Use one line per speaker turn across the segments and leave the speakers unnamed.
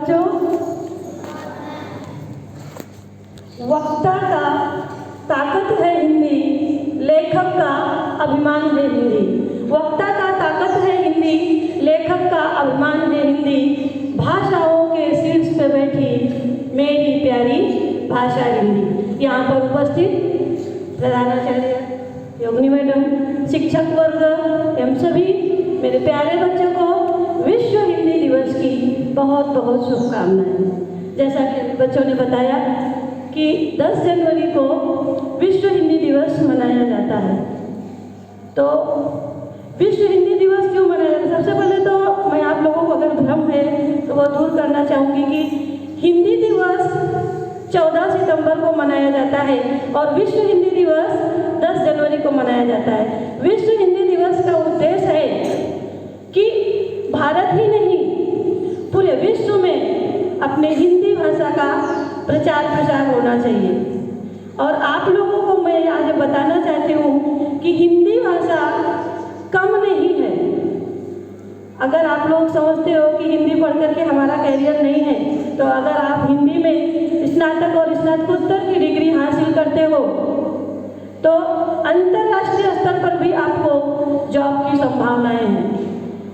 बच्चों, वक्ता का ताकत है हिंदी, लेखक का अभिमान है हिंदी। वक्ता का ताकत है हिंदी, लेखक का अभिमान है हिंदी। भाषाओं के शीर्ष पे बैठी मेरी प्यारी भाषा हिंदी। यहाँ पर उपस्थित प्रधानाचार्य योगिनी मैडम, शिक्षक वर्ग एवं सभी मेरे प्यारे बच्चों को विश्व हिंदी दिवस की बहुत बहुत शुभकामनाएं। जैसा कि बच्चों ने बताया कि 10 जनवरी को विश्व हिंदी दिवस मनाया जाता है। तो विश्व हिंदी दिवस क्यों मनाया जाता है? सबसे पहले तो मैं आप लोगों को अगर भ्रम है तो वो दूर करना चाहूँगी कि हिंदी दिवस 14 सितंबर को मनाया जाता है और विश्व हिंदी दिवस 10 जनवरी को मनाया जाता है। विश्व हिंदी दिवस का उद्देश्य है कि भारत ही नहीं पूरे विश्व में अपने हिंदी भाषा का प्रचार प्रसार होना चाहिए। और आप लोगों को मैं आज बताना चाहती हूँ कि हिंदी भाषा कम नहीं है। अगर आप लोग समझते हो कि हिंदी पढ़ करके हमारा कैरियर नहीं है, तो अगर आप हिंदी में स्नातक और स्नातकोत्तर की डिग्री हासिल करते हो तो अंतर्राष्ट्रीय स्तर पर भी आपको जॉब की संभावनाएं हैं।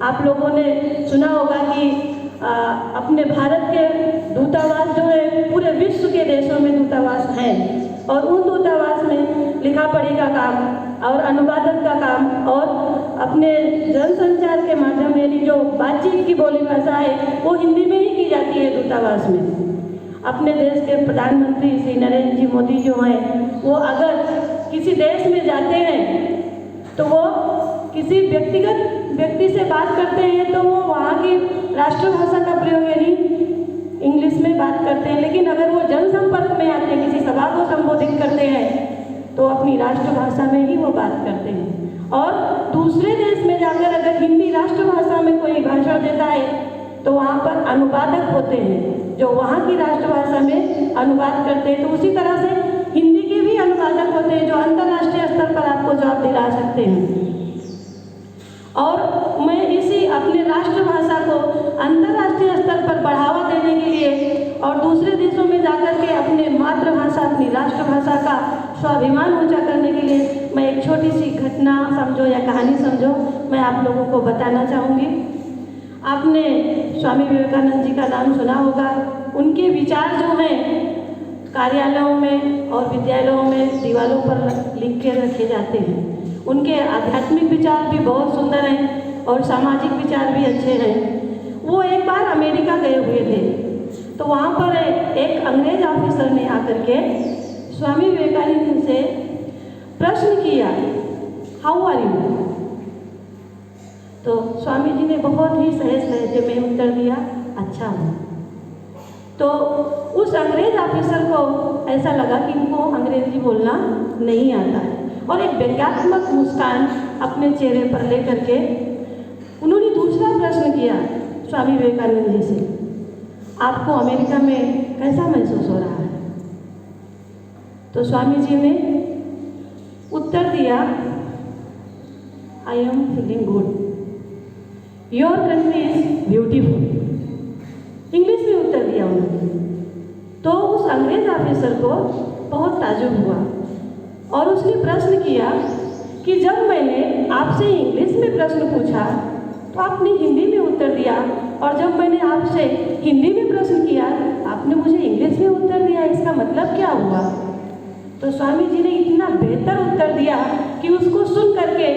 आप लोगों ने सुना होगा कि अपने भारत के दूतावास जो है पूरे विश्व के देशों में दूतावास हैं और उन दूतावास में लिखा पढ़ी का काम और अनुवादक का काम और अपने जनसंचार के माध्यम यानी जो बातचीत की बोली भाषा है वो हिंदी में ही की जाती है दूतावास में। अपने देश के प्रधानमंत्री श्री नरेंद्र जी मोदी जो हैं वो अगर किसी देश में जाते हैं तो वो किसी व्यक्तिगत व्यक्ति से बात करते हैं तो वो वहाँ की राष्ट्रभाषा का प्रयोग यानी इंग्लिश में बात करते हैं। लेकिन अगर वो जनसंपर्क में आते हैं, किसी सभा को संबोधित करते हैं तो अपनी राष्ट्रभाषा में ही वो बात करते हैं। और दूसरे देश में जाकर अगर हिंदी राष्ट्रभाषा में कोई भाषण देता है तो वहाँ पर अनुवादक होते हैं जो वहाँ की राष्ट्रभाषा में अनुवाद करते हैं। तो उसी तरह से हिंदी के भी अनुवादक होते हैं जो अंतर्राष्ट्रीय स्तर पर आपको जॉब दिला सकते हैं। और मैं इसी अपने राष्ट्रभाषा को अंतर्राष्ट्रीय स्तर पर बढ़ावा देने के लिए और दूसरे देशों में जाकर के अपने मातृभाषा अपनी राष्ट्रभाषा का स्वाभिमान ऊंचा करने के लिए मैं एक छोटी सी घटना समझो या कहानी समझो मैं आप लोगों को बताना चाहूँगी। आपने स्वामी विवेकानंद जी का नाम सुना होगा। उनके विचार जो हैं कार्यालयों में और विद्यालयों में दीवारों पर लिख के रखे जाते हैं। उनके आध्यात्मिक विचार भी बहुत सुंदर हैं और सामाजिक विचार भी अच्छे हैं। वो एक बार अमेरिका गए हुए थे तो वहाँ पर एक अंग्रेज ऑफिसर ने आकर के स्वामी विवेकानंद से प्रश्न किया, हाउ आर यू? तो स्वामी जी ने बहुत ही सहज लहजे में उत्तर दिया, अच्छा हूँ। तो उस अंग्रेज ऑफिसर को ऐसा लगा कि इनको अंग्रेजी बोलना नहीं आता है और एक व्यंग्यात्मक मुस्कान अपने चेहरे पर लेकर के उन्होंने दूसरा प्रश्न किया स्वामी विवेकानंद जी से, आपको अमेरिका में कैसा महसूस हो रहा है? तो स्वामी जी ने उत्तर दिया, I am feeling good, your country is beautiful. English में उत्तर दिया उन्होंने। तो उस अंग्रेज ऑफिसर को बहुत ताज्जुब हुआ और उसने प्रश्न किया कि जब मैंने आपसे इंग्लिश में प्रश्न पूछा तो आपने हिंदी में उत्तर दिया और जब मैंने आपसे हिंदी में प्रश्न किया आपने मुझे इंग्लिश में उत्तर दिया, इसका मतलब क्या हुआ? तो स्वामी जी ने इतना बेहतर उत्तर दिया कि उसको सुन करके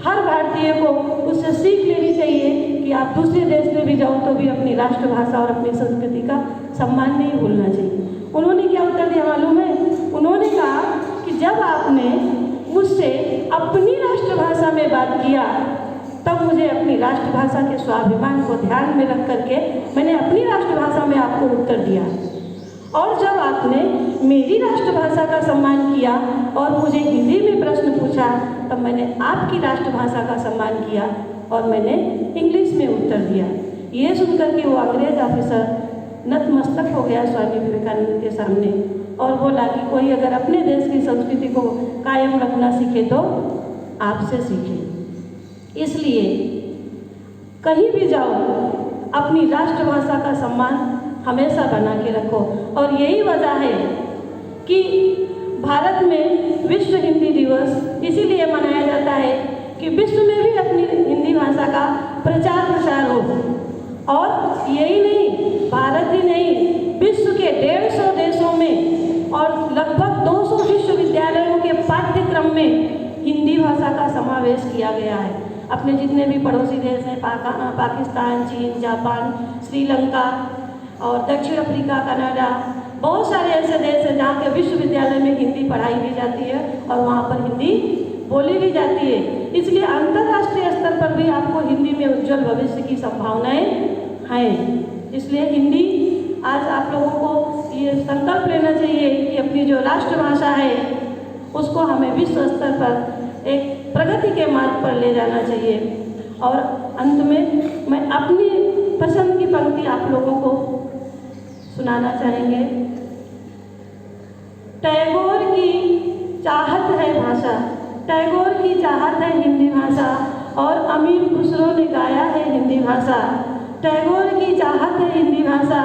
हर भारतीय को उससे सीख लेनी चाहिए कि आप दूसरे देश में भी जाओ तो भी अपनी राष्ट्रभाषा और अपनी संस्कृति का सम्मान नहीं भूलना चाहिए। उन्होंने क्या उत्तर दिया मालूम है? उन्होंने कहा कि जब आपने मुझसे अपनी राष्ट्रभाषा में बात किया तब मुझे अपनी राष्ट्रभाषा के स्वाभिमान को ध्यान में रख करके मैंने अपनी राष्ट्रभाषा में आपको उत्तर दिया और जब आपने मेरी राष्ट्रभाषा का सम्मान किया और मुझे हिंदी में प्रश्न पूछा तब मैंने आपकी राष्ट्रभाषा का सम्मान किया और मैंने इंग्लिश में उत्तर दिया। ये सुनकर के वो अंग्रेज ऑफिसर नतमस्तक हो गया स्वामी विवेकानंद के सामने और बोला कि कोई अगर अपने देश की संस्कृति को कायम रखना सीखे तो आपसे सीखे। इसलिए कहीं भी जाओ अपनी राष्ट्रभाषा का सम्मान हमेशा बना के रखो। और यही वजह है कि भारत में विश्व हिंदी दिवस इसीलिए मनाया जाता है कि विश्व में भी अपनी हिंदी भाषा का प्रचार प्रसार हो। और यही नहीं, भारत ही नहीं, विश्व के 150 देशों में और लगभग 200 विश्वविद्यालयों के पाठ्यक्रम में हिंदी भाषा का समावेश किया गया है। अपने जितने भी पड़ोसी देश हैं, पाकिस्तान, चीन, जापान, श्रीलंका और दक्षिण अफ्रीका, कनाडा, बहुत सारे ऐसे देश हैं जहाँ के विश्वविद्यालय में हिंदी पढ़ाई भी जाती है और वहाँ पर हिंदी बोली भी जाती है। इसलिए अंतर्राष्ट्रीय स्तर पर भी आपको हिंदी में उज्जवल भविष्य की संभावनाएं हैं। इसलिए हिंदी, आज आप लोगों को ये संकल्प लेना चाहिए कि अपनी जो राष्ट्रभाषा है उसको हमें विश्व स्तर पर एक प्रगति के मार्ग पर ले जाना चाहिए। और अंत में मैं अपनी पसंद की पंक्ति आप लोगों को सुनाना चाहेंगे। टैगोर की चाहत है भाषा, टैगोर की चाहत है हिंदी भाषा, और अमीर खुसरो ने गाया है हिंदी भाषा। टैगोर की चाहत है हिंदी भाषा,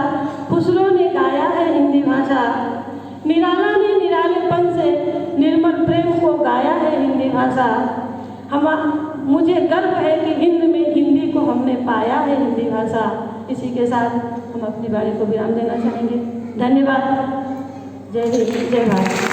खुसरो ने गाया है हिंदी भाषा। निराला ने निरालेपन से निर्मल प्रेम को गाया है हिंदी भाषा। मुझे गर्व है कि हिंद में हिंदी को हमने पाया है हिंदी भाषा। इसी के साथ हम अपनी बारी को विराम देना चाहेंगे। धन्यवाद। जय हिंद, जय भारत।